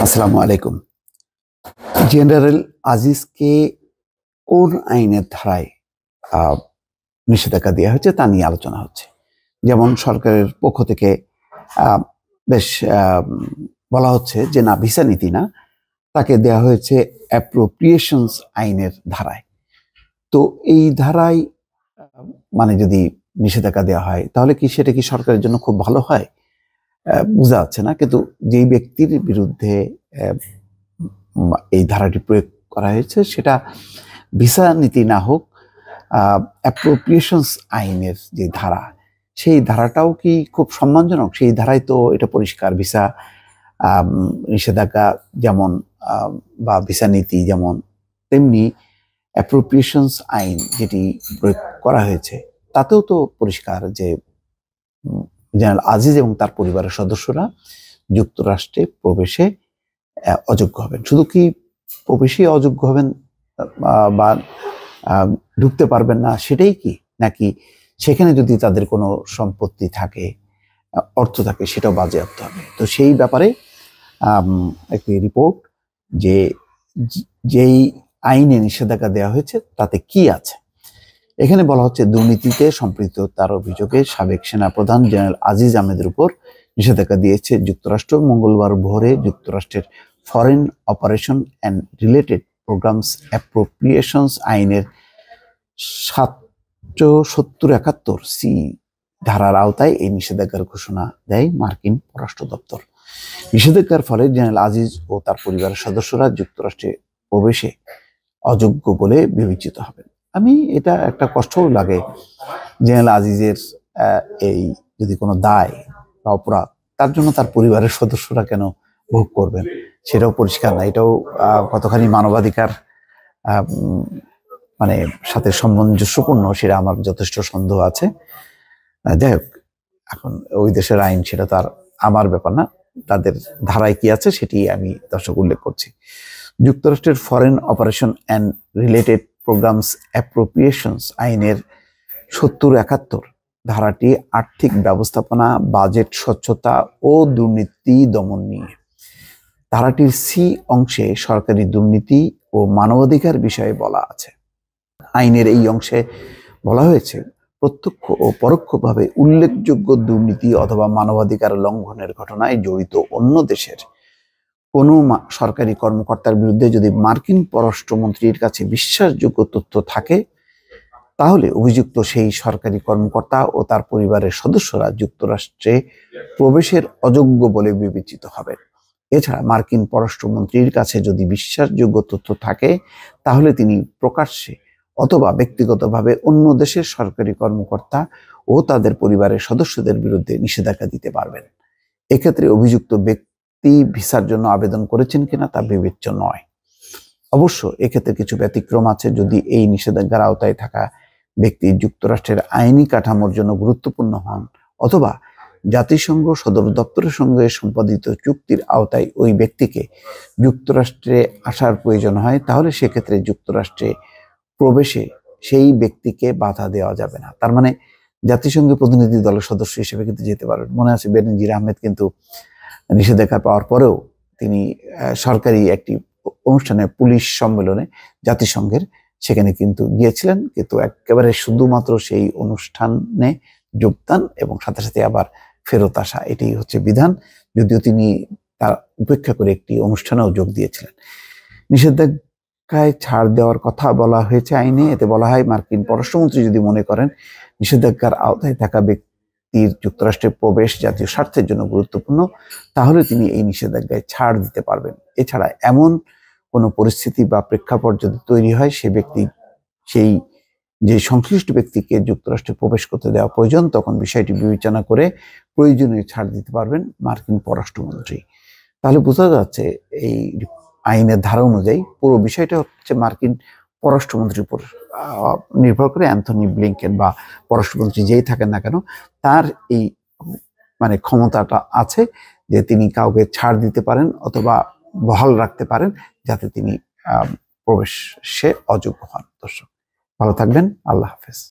আসসালামু আলাইকুম। জেনারেল আজিজকে কোন আইনের ধারায় আহ, নিষেধাজ্ঞা দেওয়া হয়েছে তা নিয়ে আলোচনা হচ্ছে। যেমন সরকারের পক্ষ থেকে আহ, বেশ বলা হচ্ছে যে না, ভিসা নীতি না, তাকে দেওয়া হয়েছে অ্যাপ্রোপ্রিয়েশনস আইনের ধারায়। তো এই ধারায় মানে যদি নিষেধাজ্ঞা দেওয়া হয় তাহলে কি সেটা কি সরকারের জন্য খুব ভালো হয়? বোঝা যাচ্ছে না। কিন্তু যেই ব্যক্তির বিরুদ্ধে এই ধারাটি প্রয়োগ করা হয়েছে সেটা ভিসা নীতি না হোক, অ্যাপ্রোপ্রিয়েশনস আইনের যে ধারা, সেই ধারাটাও কি খুব সম্মানজনক? সেই ধারায় তো এটা পরিষ্কার, ভিসা নিষেধাজ্ঞা যেমন বা ভিসা নীতি যেমন, তেমনি অ্যাপ্রোপ্রিয়েশনস আইন যেটি প্রয়োগ করা হয়েছে তাতেও তো পরিষ্কার যে জেনারেল আজিজ এবং তার পরিবারের সদস্যরা যুক্তরাষ্ট্রে প্রবেশে অযোগ্য হবেন। শুধু কি প্রবেশে অযোগ্য হবেন বা ঢুকতে পারবেন না সেটাই কি, নাকি সেখানে যদি তাদের কোনো সম্পত্তি থাকে, অর্থ থাকে, সেটাও বাজেয়াপ্ত হবে? তো সেই ব্যাপারে একটি রিপোর্ট যে যেই আইনে নিষেধাজ্ঞা দেওয়া হয়েছে তাতে কি আছে। এখানে বলা হচ্ছে, দুর্নীতিতে সম্পৃক্ত তার অভিযোগে সাবেক সেনাপ্রধান জেনারেল আজিজ আহমেদের উপর নিষেধাজ্ঞা দিয়েছে যুক্তরাষ্ট্র। মঙ্গলবার ভোরে যুক্তরাষ্ট্রের foreign operation and related programs অ্যাপ্রোপ্রিয়েশনস আইনের ৭৭৭ সি ধারার আওতায় এই নিষেধাজ্ঞার ঘোষণা দেয় মার্কিন পররাষ্ট্র দপ্তর। নিষেধাজ্ঞার ফলে জেনারেল আজিজ ও তার পরিবারের সদস্যরা যুক্তরাষ্ট্রে প্রবেশে অযোগ্য বলে বিবেচিত হবেন। আমি এটা একটা কষ্টও লাগে, জেনারেল আজিজের এই যদি কোনো দায় বা অপরাধ, তার জন্য তার পরিবারের সদস্যরা কেন ভোগ করবেন সেটাও পরিষ্কার না। এটাও কতখানি মানবাধিকার মানে সাথে সামঞ্জস্যপূর্ণ সেটা আমার যথেষ্ট সন্দেহ আছে। যাই হোক, এখন ওই দেশের আইন, সেটা তো আর আমার ব্যাপার না। তাদের ধারায় কি আছে সেটি আমি দর্শক উল্লেখ করছি। যুক্তরাষ্ট্রের foreign operation and related programs অ্যাপ্রোপ্রিয়েশনস আইনের ৭০-৭১ ধারাটি আর্থিক ব্যবস্থাপনা, বাজেট স্বচ্ছতা ও দুর্নীতি দমন নিয়ে। ধারাটির সি অংশে সরকারি দুর্নীতি ও মানবাধিকার বিষয়ে বলা আছে। আইনের এই অংশে বলা হয়েছে, প্রত্যক্ষ ও পরোক্ষভাবে উল্লেখযোগ্য দুর্নীতি অথবা মানবাধিকার লঙ্ঘনের ঘটনায় জড়িত অন্য দেশের কোনো সরকারি কর্মকর্তার বিরুদ্ধে যদি মার্কিন পররাষ্ট্রমন্ত্রীর কাছে বিশ্বাসযোগ্য তথ্য থাকে, তাহলে অভিযুক্ত সেই সরকারি কর্মকর্তা ও তার পরিবারের সদস্যরা যুক্তরাষ্ট্রে প্রবেশের অযোগ্য বলে বিবেচিত হবেন। এছাড়া মার্কিন পররাষ্ট্রমন্ত্রীর কাছে যদি বিশ্বাসযোগ্য তথ্য থাকে, তাহলে তিনি প্রকাশ্যে অথবা ব্যক্তিগতভাবে অন্য দেশের সরকারি কর্মকর্তা ও তাদের পরিবারের সদস্যদের বিরুদ্ধে নিষেধাজ্ঞা দিতে পারবেন। এক্ষেত্রে অভিযুক্ত ব্যক্তি ভিসার জন্য আবেদন করেছেন কিনা তা বিবেচ্য নয়। অবশ্য এক্ষেত্রে কিছু ব্যতিক্রম আছে। যদি এই নিষেধাজ্ঞার আওতায় থাকা ব্যক্তি যুক্তরাষ্ট্রের আইনি কাঠামোর জন্য গুরুত্বপূর্ণ হন অথবা জাতিসংঘ সদর দপ্তরের সঙ্গে সম্পাদিত চুক্তির আওতায় ওই ব্যক্তিকে যুক্তরাষ্ট্রে আসার প্রয়োজন হয়, তাহলে সেক্ষেত্রে যুক্তরাষ্ট্রে প্রবেশে সেই ব্যক্তিকে বাধা দেওয়া যাবে না। তার মানে জাতিসংঘের প্রতিনিধি দলের সদস্য হিসেবে কিন্তু যেতে পারবেন। মনে আছে, বেনজির আহমেদ কিন্তু নিষেধাজ্ঞা পাওয়ার পরেও তিনি সরকারি একটি অনুষ্ঠানে, পুলিশ সম্মেলনে জাতিসংঘের, সেখানে কিন্তু গিয়েছিলেন, কিন্তু একেবারে শুধুমাত্র সেই অনুষ্ঠানে যোগদান এবং সাথে সাথে আবার ফেরত আসা, এটাই হচ্ছে বিধান। যদিও তিনি তার উপেক্ষা করে একটি অনুষ্ঠানেও যোগ দিয়েছিলেন। নিষেধাজ্ঞায় ছাড় দেওয়ার কথা বলা হয়েছে আইনে। এতে বলা হয়, মার্কিন পররাষ্ট্রমন্ত্রী যদি মনে করেন নিষেধাজ্ঞার আওতায় থাকা ব্যক্তির যুক্তরাষ্ট্রে প্রবেশ জাতীয় স্বার্থের জন্য গুরুত্বপূর্ণ, তাহলে তিনি এই নিষেধাজ্ঞায় ছাড় দিতে পারবেন। এছাড়া এমন কোনো পরিস্থিতি বা প্রেক্ষাপট যদি তৈরি হয়, সেই যে সংশ্লিষ্ট ব্যক্তিকে যুক্তরাষ্ট্রে প্রবেশ করতে দেওয়া প্রয়োজন, তখন বিষয়টি বিবেচনা করে প্রয়োজনীয় ছাড় দিতে পারবেন মার্কিন পররাষ্ট্রমন্ত্রী। তাহলে বোঝা যাচ্ছে এই আইনের ধারা অনুযায়ী পুরো বিষয়টা হচ্ছে মার্কিন পররাষ্ট্রমন্ত্রীর উপর নির্ভর করে। অ্যান্থনি ব্লিংকেন বা পররাষ্ট্রমন্ত্রী যেই থাকেন না কেন, তার এই মানে ক্ষমতাটা আছে যে তিনি কাউকে ছাড় দিতে পারেন অথবা বহাল রাখতে পারেন যাতে তিনি প্রবেশে অযোগ্য হন। দর্শক, ভালো থাকবেন। আল্লাহ হাফেজ।